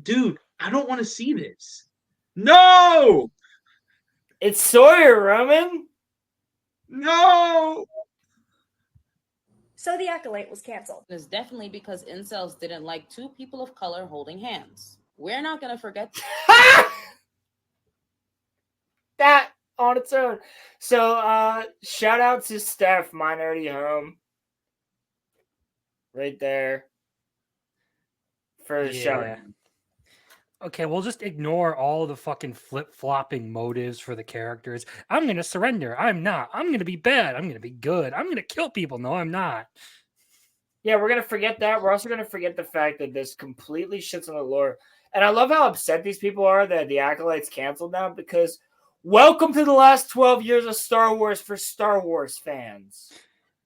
dude, I don't want to see this. No! It's Sawyer, Roman. No! So the Acolyte was canceled. It's definitely because incels didn't like two people of color holding hands. We're not gonna forget that on its own. So shout out to Steph, Minority Home. Right there. For the show. Okay, we'll just ignore all the fucking flip-flopping motives for the characters. I'm going to surrender. I'm not. I'm going to be bad. I'm going to be good. I'm going to kill people. No, I'm not. Yeah, we're going to forget that. We're also going to forget the fact that this completely shits on the lore. And I love how upset these people are that the Acolyte's canceled now, because welcome to the last 12 years of Star Wars for Star Wars fans.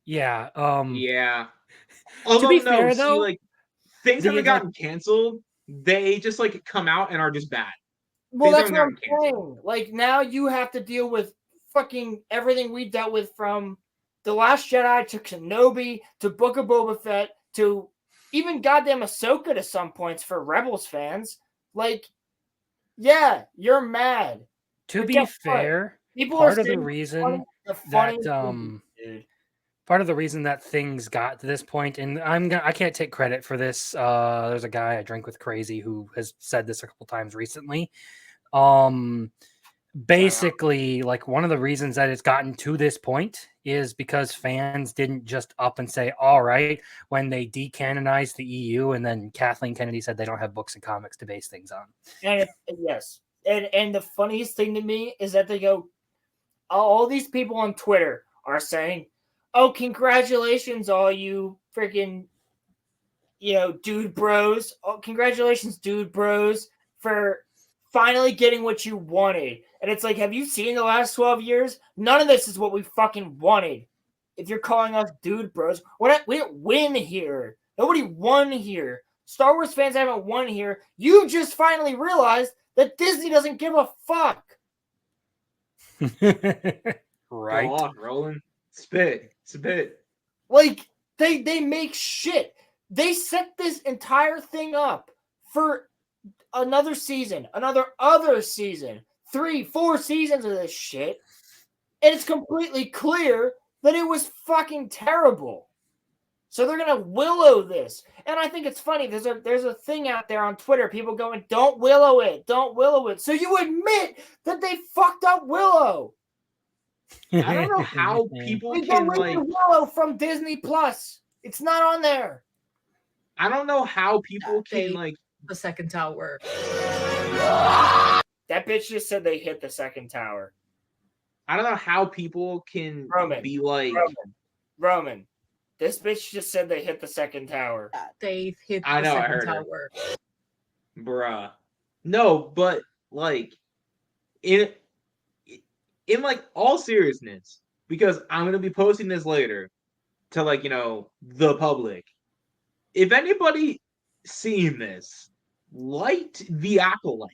Yeah. Yeah. Although, to be fair, though, like, things haven't gotten canceled. They just like come out and are just bad. Well, that's what I'm saying. Like, now you have to deal with fucking everything we dealt with, from The Last Jedi to Kenobi to Book of Boba Fett to even goddamn Ahsoka to some points for Rebels fans. Like, yeah, you're mad. To be fair, part of the reason that things got to this point, and I can't take credit for this. There's a guy I drink with crazy who has said this a couple times recently. Basically, like, one of the reasons that it's gotten to this point is because fans didn't just up and say, all right, when they decanonized the EU, and then Kathleen Kennedy said they don't have books and comics to base things on. And yes. And the funniest thing to me is that they go, all these people on Twitter are saying, oh, congratulations, all you freaking, dude bros. Oh, congratulations, dude bros, for finally getting what you wanted. And it's like, have you seen the last 12 years? None of this is what we fucking wanted. If you're calling us dude bros, we didn't win here. Nobody won here. Star Wars fans haven't won here. You just finally realized that Disney doesn't give a fuck. Right. Go on, Roland. Spit. Like, they make shit. They set this entire thing up for another season, other season, 3-4 seasons of this shit, and it's completely clear that it was fucking terrible. So they're gonna willow this, and I think it's funny. There's a thing out there on Twitter, people going, "Don't willow it, don't willow it." So you admit that they fucked up Willow. I don't know how people can like Willow from Disney Plus. It's not on there. I don't know how people can like the second tower. That bitch just said they hit the second tower. I don't know how people can be like Roman. This bitch just said they hit the second tower. They hit the second tower. Bruh. No, but like in like all seriousness, because I'm gonna be posting this later to like, the public. If anybody seen this, liked the Acolyte,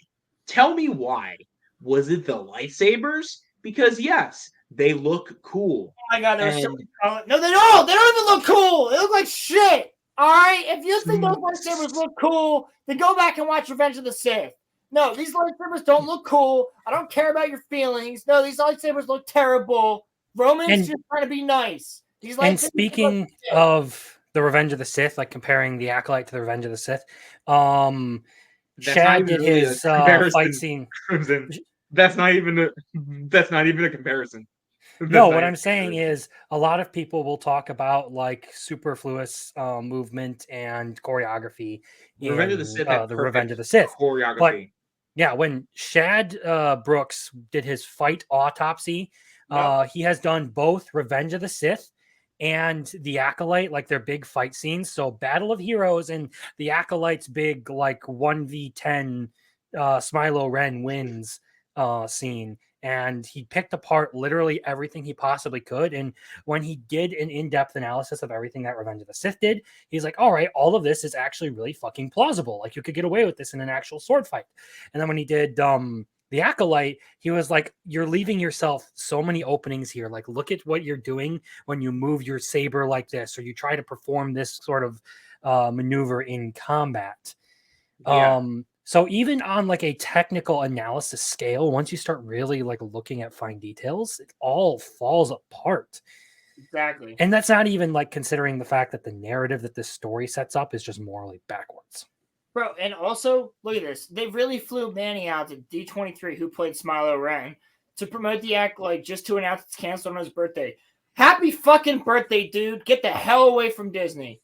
tell me why. Was it the lightsabers? Because yes, they look cool. Oh my god, there's so no, they don't. They don't even look cool. They look like shit. All right, if you think those lightsabers look cool, then go back and watch Revenge of the Sith. No, these lightsabers don't look cool. I don't care about your feelings. No, these lightsabers look terrible. Roman's just trying to be nice. And speaking of the Revenge of the Sith, like comparing the Acolyte to the Revenge of the Sith, Chad did his fight scene. That's not even a comparison. No, what I'm saying is a lot of people will talk about like superfluous movement and choreography. Revenge of the Sith, the Revenge of the Sith choreography. But yeah, when Shad Brooks did his fight autopsy, he has done both Revenge of the Sith and the Acolyte, like their big fight scenes. So Battle of Heroes and the Acolyte's big like 1v10 Smilo Ren wins scene. And he picked apart literally everything he possibly could. And when he did an in-depth analysis of everything that Revenge of the Sith did, he's like, all right, all of this is actually really fucking plausible. Like, you could get away with this in an actual sword fight. And then when he did the Acolyte, he was like, you're leaving yourself so many openings here. Like, look at what you're doing when you move your saber like this, or you try to perform this sort of maneuver in combat. Yeah. So even on like a technical analysis scale, once you start really like looking at fine details, it all falls apart. Exactly. And that's not even like considering the fact that the narrative that this story sets up is just morally backwards. Bro, and also, look at this. They really flew Manny out to D23, who played Smilo Ren, to promote the Acolyte just to announce it's canceled on his birthday. Happy fucking birthday, dude. Get the hell away from Disney.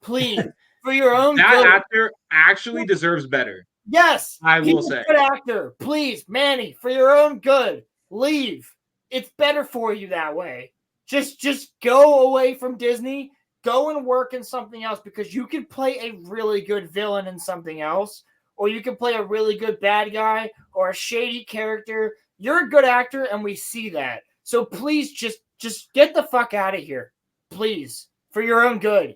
Please. For your own That good. actor actually deserves better. Yes. I will he's say. a good actor. Please, Manny, for your own good, leave. It's better for you that way. Just go away from Disney. Go and work in something else, because you can play a really good villain in something else, or you can play a really good bad guy or a shady character. You're a good actor, and we see that. So please just get the fuck out of here. Please. For your own good.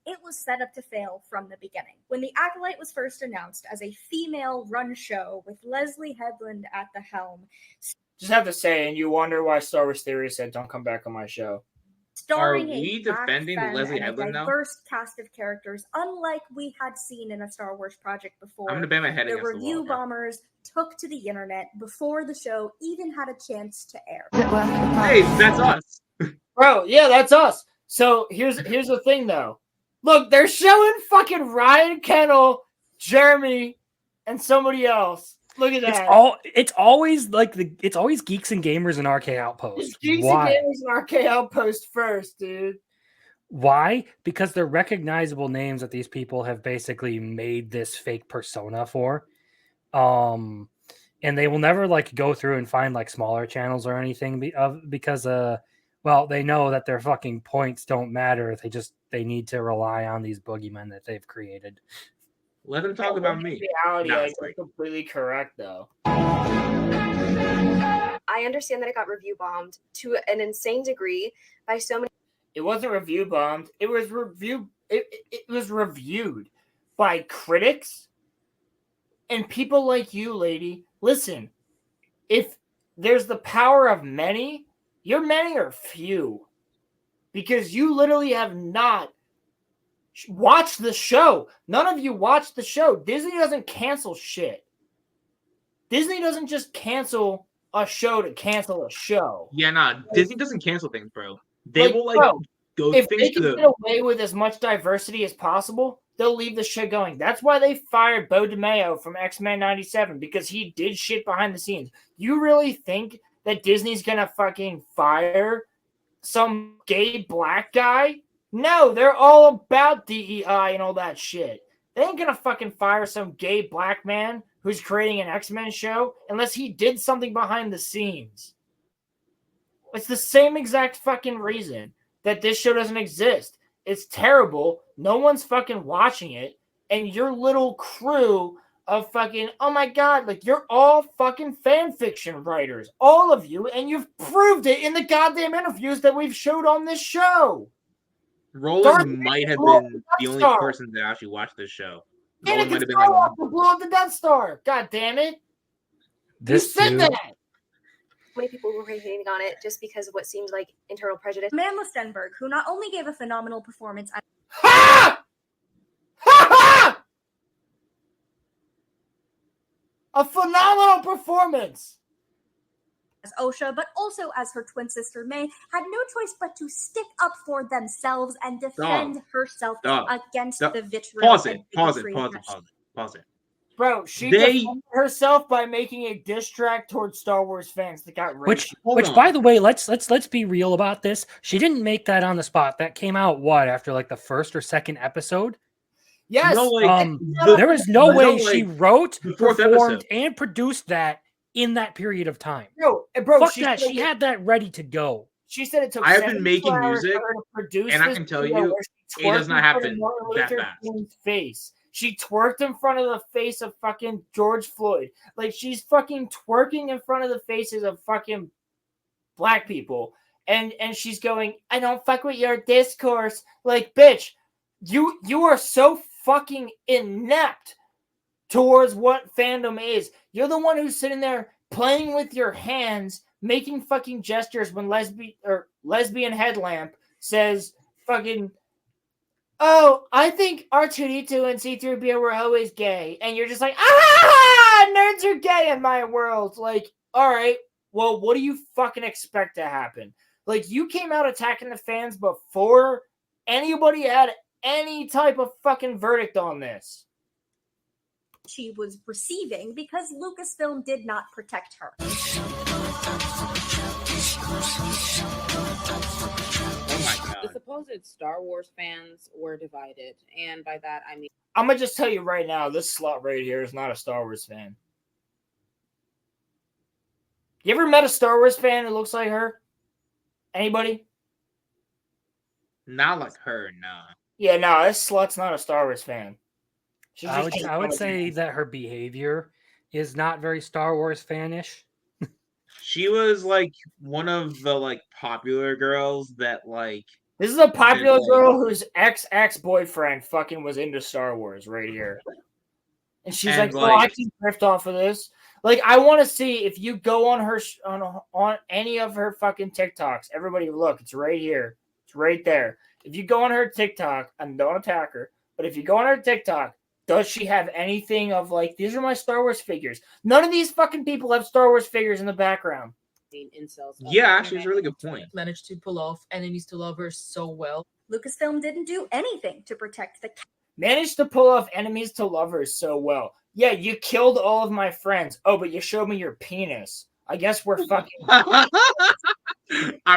It was set up to fail from the beginning. When The Acolyte was first announced as a female-run show with Leslie Headland at the helm, just have to say, and you wonder why Star Wars Theory said, "Don't come back on my show." Starring Are we a black defending femme Leslie and a Headland now? diverse cast of characters, unlike we had seen in a Star Wars project before. I'm gonna bang my head the against the review wall. Bro. bombers took to the internet before the show even had a chance to air. Hey, that's us. Bro, yeah, that's us. So here's the thing, though. Look, they're showing fucking Ryan Kennel, Jeremy, and somebody else. Look at that. It's always Geeks and Gamers and RK Outpost. It's Geeks Why? and Gamers and RK Outpost first, dude. Why? Because they're recognizable names that these people have basically made this fake persona for. And they will never like go through and find like smaller channels or anything because well, they know that their fucking points don't matter. They need to rely on these boogeymen that they've created. Let them talk about me. Reality, you're completely correct, though. I understand that it got review bombed to an insane degree by so many. It wasn't review bombed. It was it was reviewed by critics and people like you, lady. Listen, if there's the power of many, your many are few, because you literally have not watched the show. None of you watched the show. Disney doesn't cancel shit. Disney doesn't just cancel a show to cancel a show. Yeah, nah. Disney doesn't cancel things, bro. They will go if things they to can the. get away with as much diversity as possible, they'll leave the shit going. That's why they fired Bo DeMeo from X-Men 97, because he did shit behind the scenes. You really think that Disney's gonna fucking fire some gay black guy? No, they're all about DEI and all that shit. They ain't gonna fucking fire some gay black man who's creating an X-Men show unless he did something behind the scenes. It's the same exact fucking reason that this show doesn't exist. It's terrible. No one's fucking watching it. And your little crew of fucking, oh my God, like you're all fucking fan fiction writers. All of you. And you've proved it in the goddamn interviews that we've showed on this show. Rolo might have been the only person that actually watched this show. Rolo might have been like, blew up the Death Star. God damn it. You said that. Many people were hating on it just because of what seemed like internal prejudice. Amanda Stenberg, who not only gave a phenomenal performance as a phenomenal performance as Osha, but also as her twin sister May, had no choice but to stick up for themselves and defend herself against the vitriol. Pause it. Bro, she defended herself by making a diss track towards Star Wars fans that got raged. Which by the way, let's be real about this. She didn't make that on the spot. That came out after like the first or second episode? Yes. There is no way she wrote, performed, and produced that in that period of time. Bro, fuck that. She had that ready to go. She said it took. I have been making music, and I can tell you, it does not happen that fast. Face. She twerked in front of the face of fucking George Floyd. Like, she's fucking twerking in front of the faces of fucking black people. And she's going, I don't fuck with your discourse. Like, bitch, you are so fucking inept towards what fandom is. You're the one who's sitting there playing with your hands, making fucking gestures when lesbian headlamp says fucking oh, I think R2D2 and C3PO were always gay. And you're just like, ah, nerds are gay in my world. Like, all right, well, what do you fucking expect to happen? Like, you came out attacking the fans before anybody had any type of fucking verdict on this. She was receiving because Lucasfilm did not protect her. Oh my god. The supposed Star Wars fans were divided, and by that I mean I'm gonna just tell you right now, this slut right here is not a Star Wars fan. You ever met a Star Wars fan that looks like her? Anybody? Not like her, nah. Yeah, no, this slut's not a Star Wars fan. I would say that her behavior is not very Star Wars fanish. She was like one of the like popular girls that like. This is a popular girl whose ex-boyfriend fucking was into Star Wars right here. And she's like, oh, I can drift off of this. Like, I want to see if you go on her on any of her fucking TikToks. Everybody, look, it's right here. It's right there. If you go on her TikTok, and don't attack her, but if you go on her TikTok, does she have anything of like, these are my Star Wars figures? None of these fucking people have Star Wars figures in the background. Incels. Yeah, actually, it's a really good point. Managed to pull off enemies to lovers so well. Lucasfilm didn't do anything to protect the. Managed to pull off enemies to lovers so well. Yeah, you killed all of my friends. Oh, but you showed me your penis. I guess we're fucking. I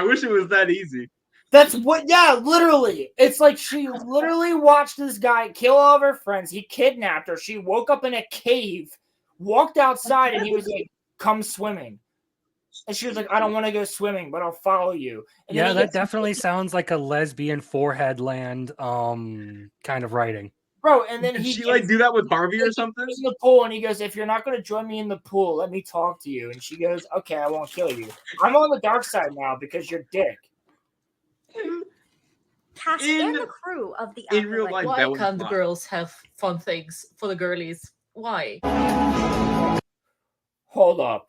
wish it was that easy. That's what, yeah, literally. It's like she literally watched this guy kill all of her friends. He kidnapped her. She woke up in a cave, walked outside, and he was like, come swimming. And she was like, I don't want to go swimming, but I'll follow you. And yeah, that definitely sounds like a lesbian forehead land kind of writing. Bro, and then Did she like do that with Harvey or something? In the pool, and he goes, if you're not going to join me in the pool, let me talk to you. And she goes, okay, I won't kill you. I'm on the dark side now because you're dick. Cast and the crew of the in real life, why can't the girls have fun things for the girlies? Why? Hold up.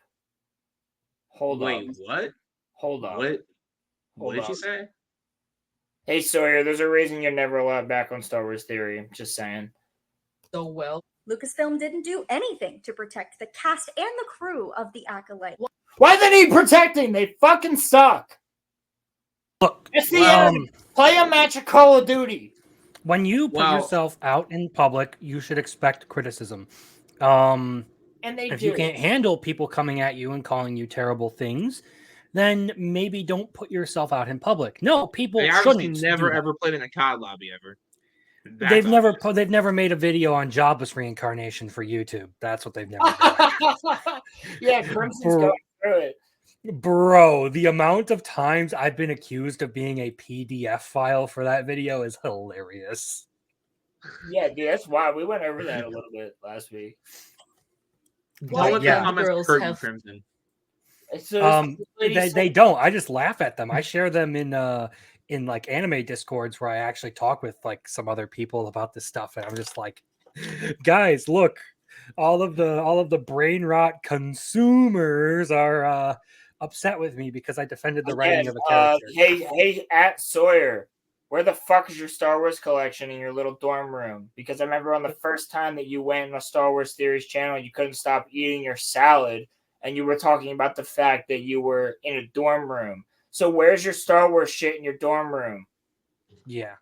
Wait, what? Hold up. What did she say? Hey, Sawyer, there's a reason you're never allowed back on Star Wars Theory. Just saying. So well. Lucasfilm didn't do anything to protect the cast and the crew of the Acolyte. Why they need protecting? They fucking suck. Look, it's the end. Play a match of Call of Duty. When you put yourself out in public, you should expect criticism. And if you can't handle people coming at you and calling you terrible things, then maybe don't put yourself out in public. No, people shouldn't. Never ever played in a COD lobby ever. They've never made a video on jobless reincarnation for YouTube. That's what they've never done. Yeah, Crimson's going through it. Bro, the amount of times I've been accused of being a PDF file for that video is hilarious. Yeah, dude, that's why we went over that a little bit last week. Why can't the girls have Crimson? They don't. I just laugh at them. I share them in like anime discords where I actually talk with like some other people about this stuff, and I'm just like, guys, look, all of the brain rot consumers are upset with me because I defended the writing of a character. Hey, at Sawyer, where the fuck is your Star Wars collection in your little dorm room? Because I remember on the first time that you went on a Star Wars Theories channel, you couldn't stop eating your salad, and you were talking about the fact that you were in a dorm room. So where's your Star Wars shit in your dorm room? Yeah.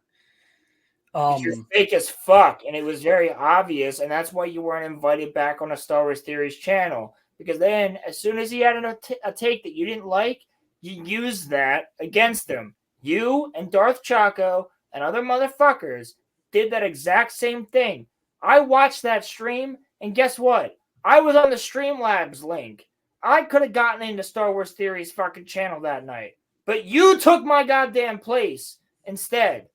You're fake as fuck, and it was very obvious, and that's why you weren't invited back on a Star Wars Theories channel. Because then, as soon as he had a take that you didn't like, you used that against him. You and Darth Chaco and other motherfuckers did that exact same thing. I watched that stream, and guess what? I was on the Streamlabs link. I could have gotten into Star Wars Theories fucking channel that night. But you took my goddamn place instead.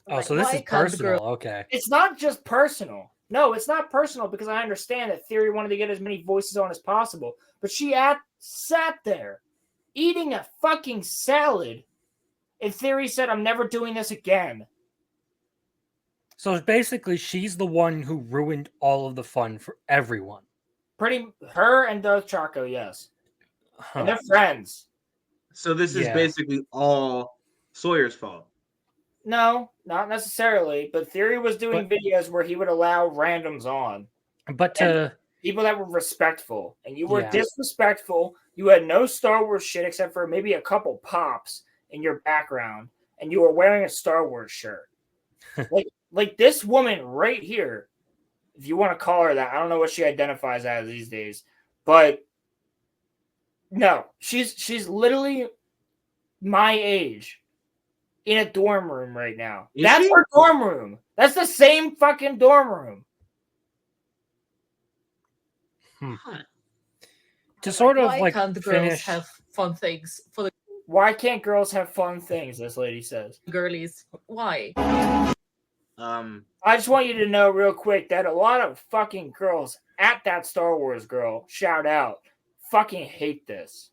Oh, so this is personal. Okay. It's not just personal. No, it's not personal because I understand that Theory wanted to get as many voices on as possible. But she sat there eating a fucking salad. And Theory said, I'm never doing this again. So basically, she's the one who ruined all of the fun for everyone. Her and Darth Chaco, yes. Huh. And they're friends. So this is basically all Sawyer's fault. No, not necessarily. But Theory was doing videos where he would allow randoms on. But people that were respectful, and you were Yeah. disrespectful. You had no Star Wars shit except for maybe a couple pops in your background, and you were wearing a Star Wars shirt. like this woman right here, if you want to call her that, I don't know what she identifies as these days, but no, she's literally my age in a dorm room right now. That's her dorm room. That's the same fucking dorm room. To sort of Why like can't the finish. girls have fun things for the Why can't girls have fun things? This lady says. girlies? Why? I just want you to know real quick that a lot of fucking girls at that Star Wars girl, shout out, fucking hate this.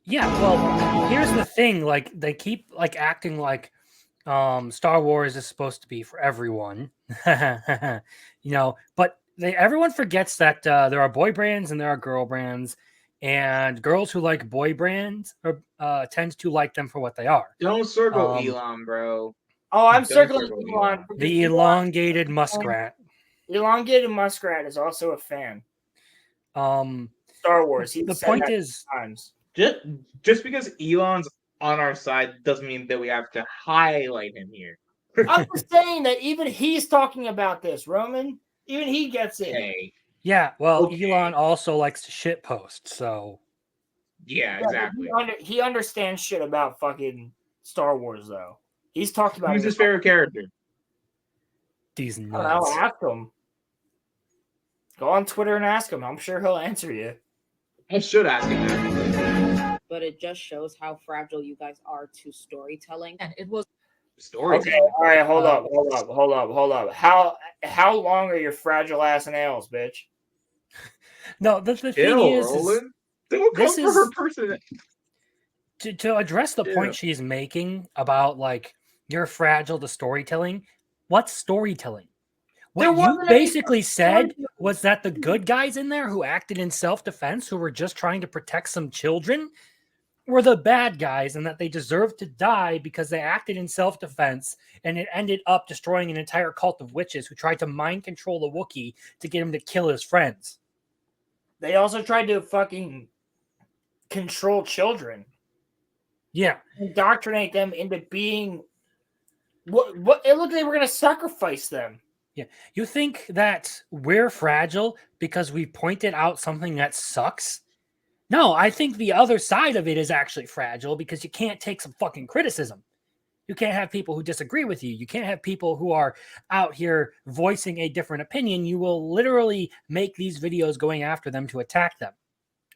Yeah, well, here's the thing. Like, they keep like acting like Star Wars is supposed to be for everyone. You know, but everyone forgets that there are boy brands and there are girl brands, and girls who like boy brands tend to like them for what they are. Don't circle Elon, bro. Oh, I'm circling Elon. The elongated muskrat. Elongated muskrat is also a fan. Star Wars. The point is, times. Just because Elon's on our side doesn't mean that we have to highlight him here. I'm just saying that even he's talking about this, Roman. Even he gets it. Okay. Yeah, well, Elon also likes to shit post, so. Yeah, exactly. He understands shit about fucking Star Wars, though. He's talked about. Who's his favorite character? These nuts. I'll ask him. Go on Twitter and ask him. I'm sure he'll answer you. I should ask him that. But it just shows how fragile you guys are to storytelling. And it was storytelling. Okay, all right, hold up. How long are your fragile ass nails, bitch? No, the thing is they will come for her person. To address the point she's making about like you're fragile to storytelling. What's storytelling? What you basically said was that the good guys in there who acted in self-defense, who were just trying to protect some children, were the bad guys, and that they deserved to die because they acted in self-defense, and it ended up destroying an entire cult of witches who tried to mind control the Wookiee to get him to kill his friends. They also tried to fucking control children. Yeah. Indoctrinate them into being what it looked like they were going to sacrifice them. Yeah. You think that we're fragile because we pointed out something that sucks? No, I think the other side of it is actually fragile because you can't take some fucking criticism. You can't have people who disagree with you. You can't have people who are out here voicing a different opinion. You will literally make these videos going after them to attack them.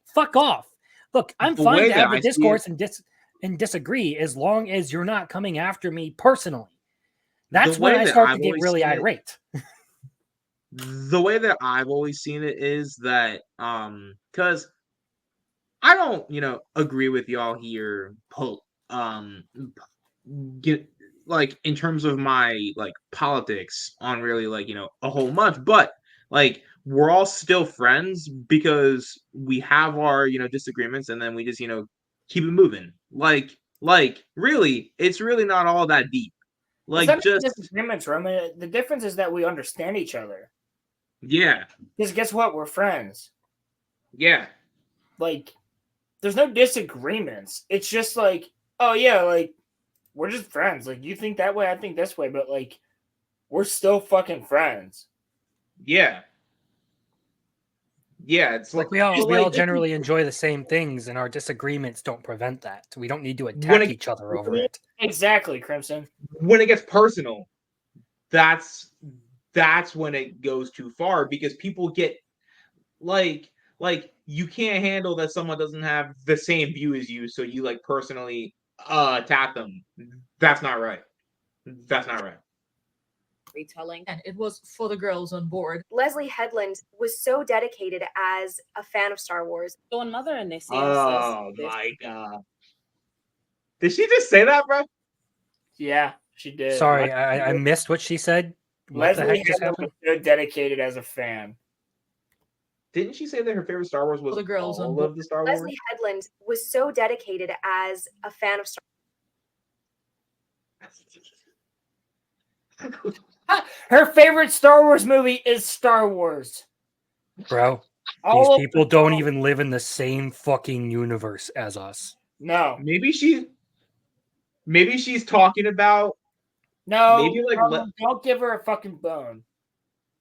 Fuck off. Look, I'm fine to have a discourse and disagree as long as you're not coming after me personally. That's when I start to get really irate. The way that I've always seen it is that because I don't, agree with y'all here get like in terms of my like politics on really like, a whole much, but like we're all still friends because we have our, disagreements, and then we just, keep it moving. Like really, it's really not all that deep. Like just disagreements, Roman. The difference is that we understand each other. Yeah. Because guess what? We're friends. Yeah. Like, there's no disagreements. It's just like, oh yeah, like we're just friends. Like you think that way, I think this way, but like we're still fucking friends. Yeah. Yeah, it's like we all generally enjoy the same things, and our disagreements don't prevent that. We don't need to attack each other over it. Exactly, Crimson. When it gets personal, that's when it goes too far, because people get like you can't handle that someone doesn't have the same view as you, so you like personally attack them. That's not right. That's not right. Retelling, and it was for the girls on board. Leslie Headland was so dedicated as a fan of Star Wars. So when Mother and Nissia oh my god, did she just say that, bro? Yeah, she did. Sorry, I missed what she said. What Leslie Headland was so dedicated as a fan. Didn't she say that her favorite Star Wars was the girls all of the Star Wars? Leslie Headland was so dedicated as a fan of Star Her favorite Star Wars movie is Star Wars. Bro, these people don't even live in the same fucking universe as us. No. Maybe she's talking about No, maybe like don't give her a fucking bone.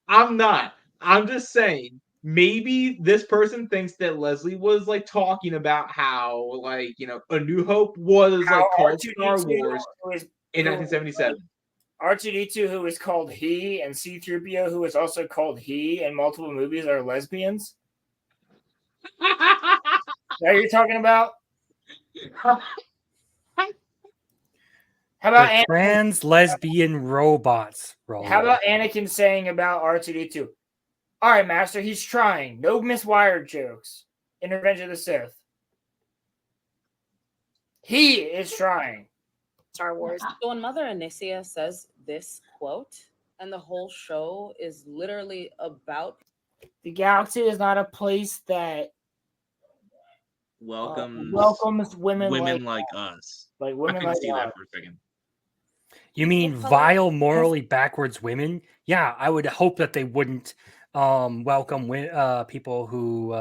I'm not. I'm just saying maybe this person thinks that Leslie was like talking about how like, you know, A New Hope was How like called R2D2 Star Wars in 1977. R2D2, who is called he, and C-3PO, who is also called he in multiple movies, are lesbians. That you're talking about? How about trans lesbian robots? Rolo. How about Anakin saying about R2D2? All right, Master, he's trying. No miswired jokes in Revenge of the Sith. He is trying. Star Wars. So when Mother Anicia says this quote, and the whole show is literally about the galaxy is not a place that welcomes women like us. Like women I can like see us. that for a second. You mean vile, morally backwards women? Yeah, I would hope that they wouldn't welcome people who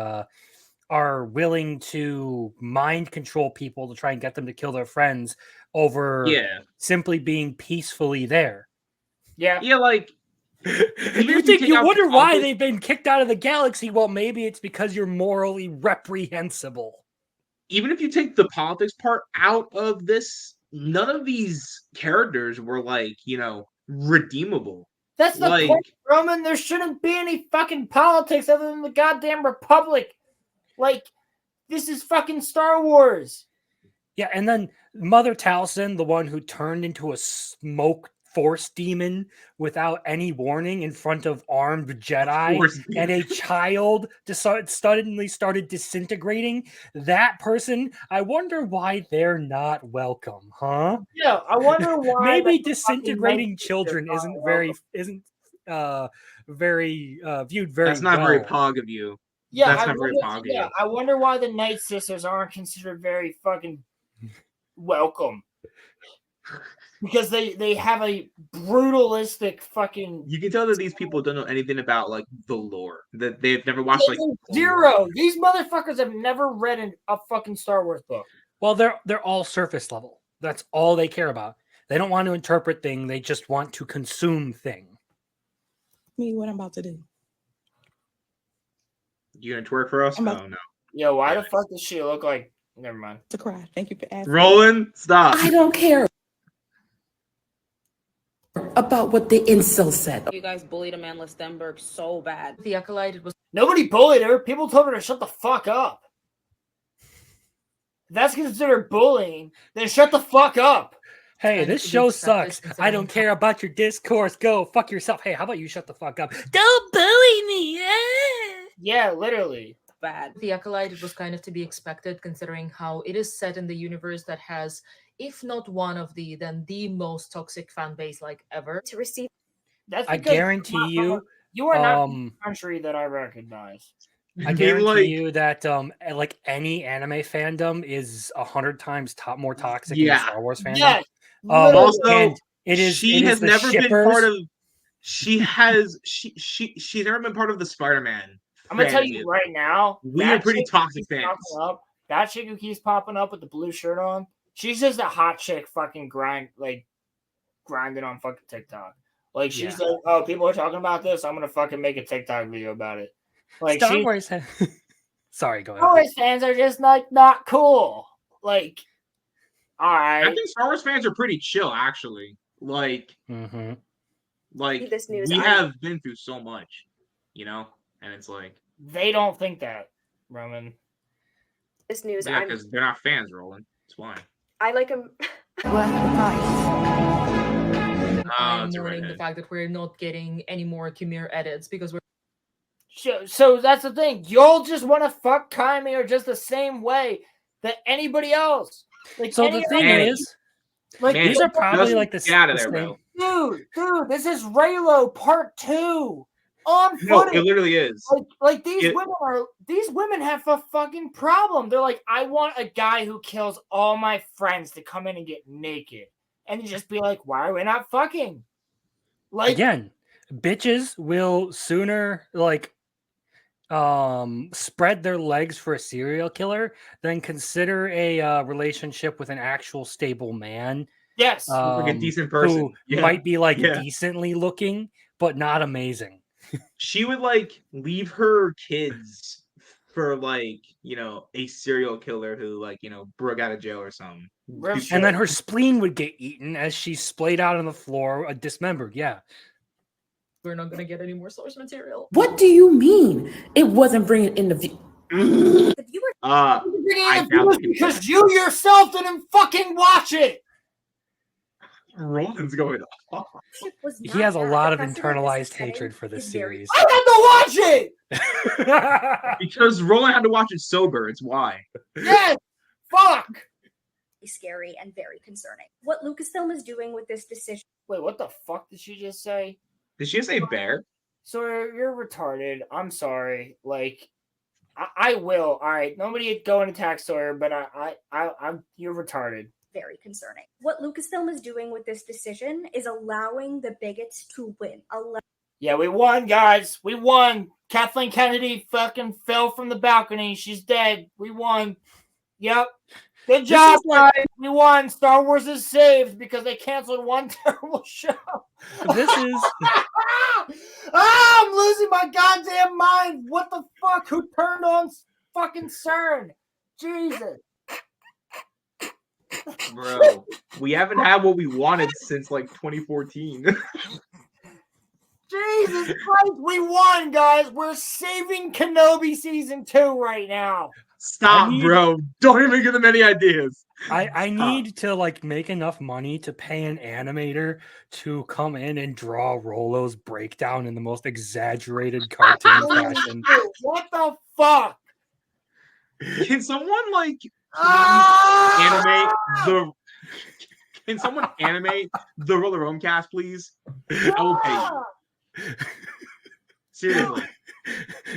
are willing to mind control people to try and get them to kill their friends over simply being peacefully there. Yeah, like you wonder why they've been kicked out of the galaxy. Well, maybe it's because you're morally reprehensible. Even if you take the politics part out of this, none of these characters were like, you know, redeemable. That's the point, Roman. There shouldn't be any fucking politics other than the goddamn Republic. Like, this is fucking Star Wars. Yeah, and then Mother Taliesin, the one who turned into a smoke force demon without any warning in front of armed Jedi, and a child suddenly started disintegrating. That person, I wonder why they're not welcome, huh? Yeah, I wonder why. Maybe disintegrating children isn't very viewed very That's not very pog of you. Yeah, that's not very pog of you. I wonder why the Night Sisters aren't considered very fucking welcome. Because they have a brutalistic fucking. You can tell that these people don't know anything about like the lore. That they've never watched like zero. These motherfuckers have never read a fucking Star Wars book. Well, they're all surface level. That's all they care about. They don't want to interpret things. They just want to consume thing. Me, what I'm about to do? You gonna twerk for us? Oh no. Yo, why the fuck does she look like? Never mind. To cry. Thank you for asking. Roland, stop. I don't care about what the incel said. You guys bullied Amanda Stenberg so bad. The Acolyte was nobody bullied her. People told her to shut the fuck up. If that's considered bullying, then shut the fuck up. Hey, this show sucks. I don't care about your discourse. Go fuck yourself. Hey, how about you shut the fuck up? Don't bully me. Yeah, literally. Bad. The Acolyte was kind of to be expected, considering how it is set in the universe that has, if not one of then the most toxic fan base like ever. To receive. That's I guarantee you are not in a country that I recognize. I guarantee you that like any anime fandom is 100 times more toxic than Star Wars fandom. Yes. Also, and she has never been part of. She's never been part of the Spider-Man. I'm gonna tell you right now, we are pretty toxic fans. That chick who keeps popping up with the blue shirt on, she's just a hot chick fucking grinding on fucking TikTok. Like she's like, oh, people are talking about this, I'm gonna fucking make a TikTok video about it. Like Star Wars. Sorry, go ahead. Star Wars fans are just like not cool. Like, all right. I think Star Wars fans are pretty chill, actually. Like, like this news, we have been through so much, you know, and it's like they don't think that, Roman. This news, yeah, because they're not fans, Roland. That's why. I like them. I'm mourning the fact that we're not getting any more Chimera edits because we're. So that's the thing. Y'all just want to fuck Chimera just the same way that anybody else. Like, so the thing is, like these are probably like the get out of there, bro. Dude, this is Rolo Part 2 on footage. No, it literally is. Like these women have a fucking problem. They're like, I want a guy who kills all my friends to come in and get naked, and just be like, why are we not fucking? Like Again, bitches will sooner like spread their legs for a serial killer than consider a relationship with an actual stable man. yes, Like a decent person. Who might be like Yeah. decently looking, but not amazing. She would like leave her kids for like, a serial killer who like, broke out of jail or something. Real shit. And then her spleen would get eaten as she splayed out on the floor, dismembered. Yeah. We're not gonna get any more source material. What do you mean? It wasn't bringing in the view. The viewer I doubt because you yourself didn't fucking watch it. Roland's going off. was He not has a at lot the of precedent internalized this is setting hatred for this is very series. I had to watch it. Because Roland had to watch it sober. It's why. Yes. Fuck. scary and very concerning. What Lucasfilm is doing with this decision. Wait, what the fuck did she just say? Did she say bear? Sawyer, you're retarded. I'm sorry. Like, I will. All right, nobody go and attack Sawyer, but I'm you're retarded. Very concerning. What Lucasfilm is doing with this decision is allowing the bigots to win. Yeah, we won, guys. We won. Kathleen Kennedy fucking fell from the balcony. She's dead. We won. Yep. Good job, guys. We won. Star Wars is saved because they canceled one terrible show. This is... I'm losing my goddamn mind. What the fuck? Who turned on fucking CERN? Jesus. Bro, we haven't had what we wanted since like 2014. Jesus Christ, we won, guys. We're saving Kenobi season 2 right now. Stop, bro. Don't even give them any ideas. I need to like make enough money to pay an animator to come in and draw Rolo's breakdown in the most exaggerated cartoon fashion. What the fuck? Can someone like animate the? Can someone animate the RoloRome cast, please? I will pay you. Seriously.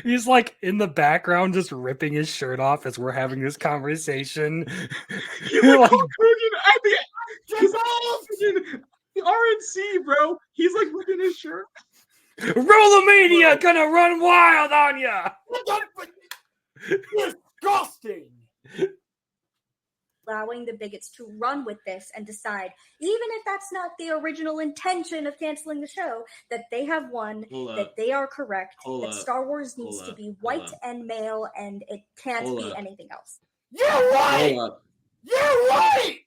He's like in the background just ripping his shirt off as we're having this conversation. He's like Hulk Hogan at the RNC, bro. He's like ripping his shirt. Rolomania gonna run wild on ya! Disgusting. Allowing the bigots to run with this and decide, even if that's not the original intention of canceling the show, that they have won, that they are correct, that Star Wars needs to be white and male, and it can't be anything else. You're right! You're right!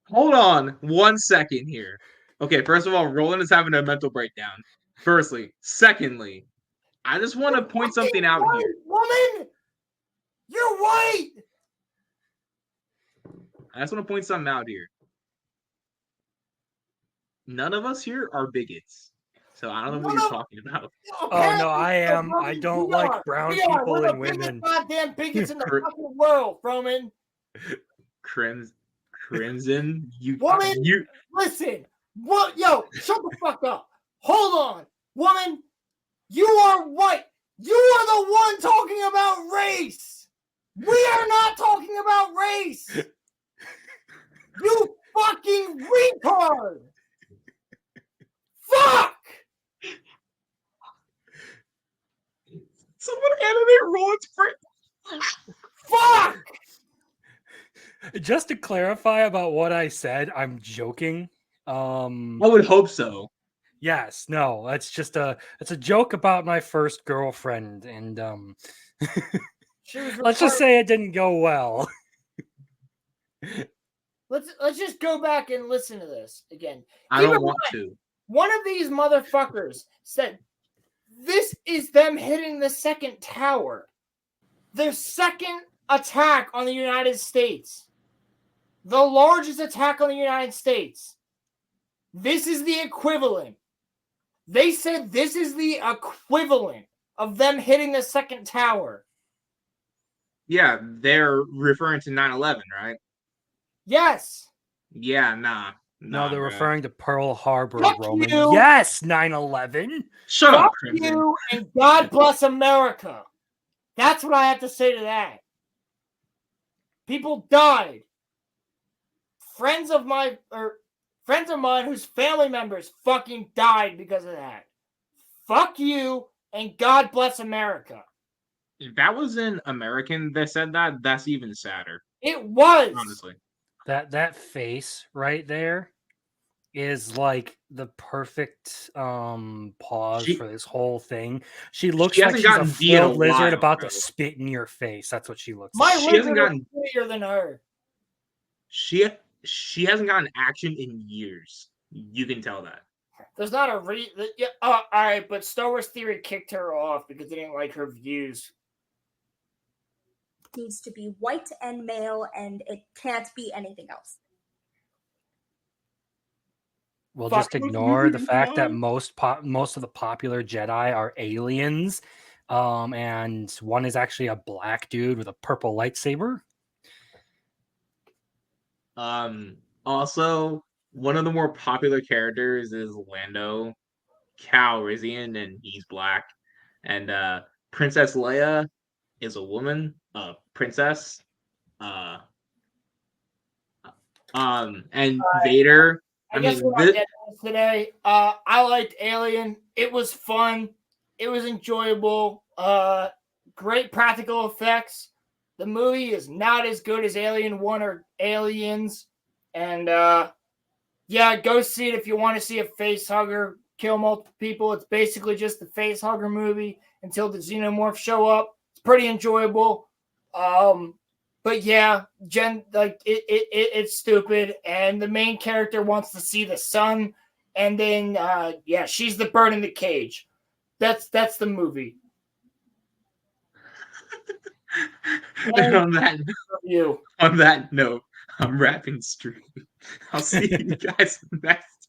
Hold on 1 second here. Okay, first of all, Roland is having a mental breakdown. Firstly. Secondly, I just want to point something out here. Woman! You're white! I just want to point something out here. None of us here are bigots. So I don't know what you're talking about. Oh, no, I am. I don't like brown people and women. Goddamn bigots in the fucking world, Roman. Crimson, Woman, listen. What? Yo, shut the fuck up. Hold on. Woman, you are white. You are the one talking about race. We are not talking about race. You fucking retard! Fuck! Someone animate Roland's friend. Fuck! Just to clarify about what I said, I'm joking. I would hope so. Yes, no, it's a joke about my first girlfriend, and let's just say it didn't go well. Let's just go back and listen to this again. I don't want to. One of these motherfuckers said, "This is them hitting the second tower. Their second attack on the United States. The largest attack on the United States. This is the equivalent." They said this is the equivalent of them hitting the second tower. Yeah, they're referring to 9/11, right? Yes. Yeah, nah. No, they're bro. referring to Pearl Harbor, Fuck Roman. you. Yes, 9/11. Shut up, Fuck Crimson. you and God bless America. That's what I have to say to that. People died. Friends of friends of mine whose family members fucking died because of that. Fuck you, and God bless America. If that was an American that said that, that's even sadder. It was. Honestly. That face right there is like the perfect pause for this whole thing. She looks like she's a filled lizard about to spit in your face. That's what she looks like. My lizard is prettier than her. She hasn't gotten action in years. You can tell that. There's not a reason. Yeah, all right, but Star Wars Theory kicked her off because they didn't like her views. Needs to be white and male, and it can't be anything else. We'll just ignore the fact that most of the popular Jedi are aliens, and one is actually a black dude with a purple lightsaber. Also, one of the more popular characters is Lando Calrissian, and he's black. And Princess Leia is a woman, princess. And Vader. I guess we're not getting this today. I liked Alien. It was fun. It was enjoyable. Great practical effects. The movie is not as good as Alien 1 or Aliens. And yeah, go see it if you want to see a face hugger kill multiple people. It's basically just the face hugger movie until the xenomorphs show up. It's pretty enjoyable. But yeah, it's stupid, and the main character wants to see the sun, and then yeah, she's the bird in the cage. That's the movie. And on that note, I'm wrapping stream. I'll see you guys next